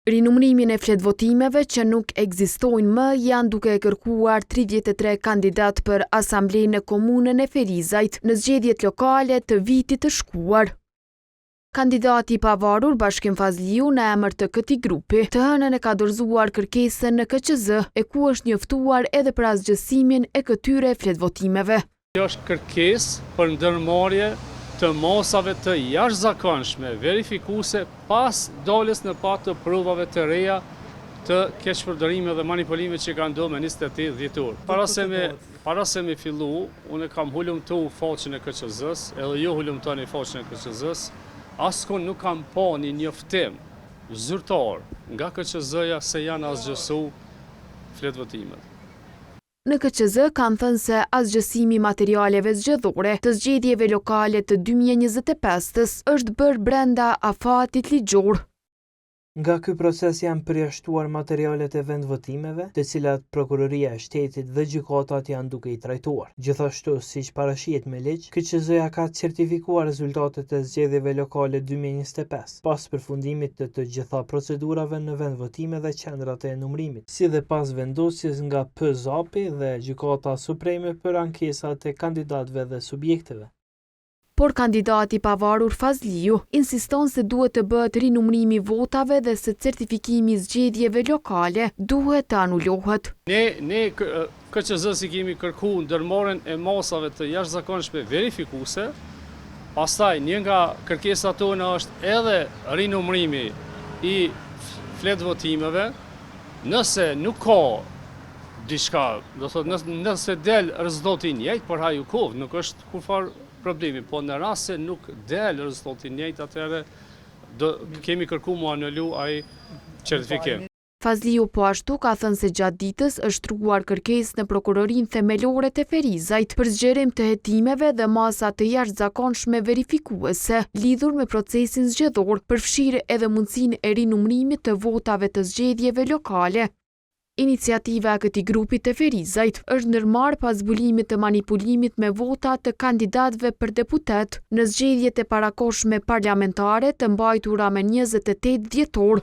Rinumrimin e fletvotimeve që nuk ekzistojnë më janë duke kërkuar 33 kandidat për Asamblenë në komunën e Ferizajt në zgjedhjet lokale të vitit të shkuar. Kandidati i pavarur Bashkim Fazliu në emër të këtij grupi të hënën e ka dorëzuar kërkesën në KQZ e ku është njoftuar edhe për asgjësimin e këtyre fletvotimeve. Kjo është kërkesë për ndërmarrje të mosave të jashtëzakonshme verifikuese pas daljes në pat të provave të reja të keqpërdorimeve dhe manipulimeve që kanë ndodhur me 28 dhjetor. Para se me fillu, unë kam hulumtu faqen e KQZ-s, edhe ju hulumtoni faqen e KQZ-s, askon nuk kam pa një njoftim zyrtar nga KQZ-ja se janë asgjësu fletvotimet. Në KQZ kanë thënë se asgjësimi i materialeve zgjedhore të zgjedhjeve lokale të 2025-s është bërë brenda afatit ligjor. Nga ky proces janë përjashtuar materialet e vendvotimeve, të cilat Prokuroria e Shtetit dhe gjykatat janë duke i trajtuar. Gjithashtu, siç parashihet me ligj, KQZ-ja ka certifikuar rezultatet e zgjedhjeve lokale 2025, pas përfundimit të të gjitha procedurave në vendvotime dhe qendrat e numërimit, si dhe pas vendosjes nga PZAP-i dhe Gjykata Supreme për ankesat e kandidatëve dhe subjekteve. Por kandidati i pavarur Fazliu insiston se duhet të bëhet rinumrimi votave dhe se certifikimi i zgjedhjeve lokale duhet të anulohet. Ne KQZ-s i kemi kërkuar ndërmarrjen e masave të jashtëzakonshme verifikuese. Pastaj një nga kërkesat tona është edhe rinumrimi i fletvotimeve. Nëse nuk ka diçka, do thotë nëse del rezultati i njëjtë për Hajukov, nuk është kurfar problemi, po në rast se nuk del rezultati i njëjtë, atëherë kemi kërkuar mu anulu ai certifikim. Fazliu po ashtu ka thënë se gjatë ditës është truar kërkesë në Prokurorinë Themelore të Ferizajt për zgjerim të hetimeve dhe masa të jashtëzakonshme verifikuese lidhur me procesin zgjedhor, përfshirë edhe mundësinë e rinumrimit të votave të zgjedhjeve lokale. Iniciativa e këtij grupi të Ferizajt është ndërmarrë pas zbulimit të manipulimit me vota të kandidatëve për deputet në zgjedhjet e parakohshme parlamentare të mbajtura me 28 dhjetor.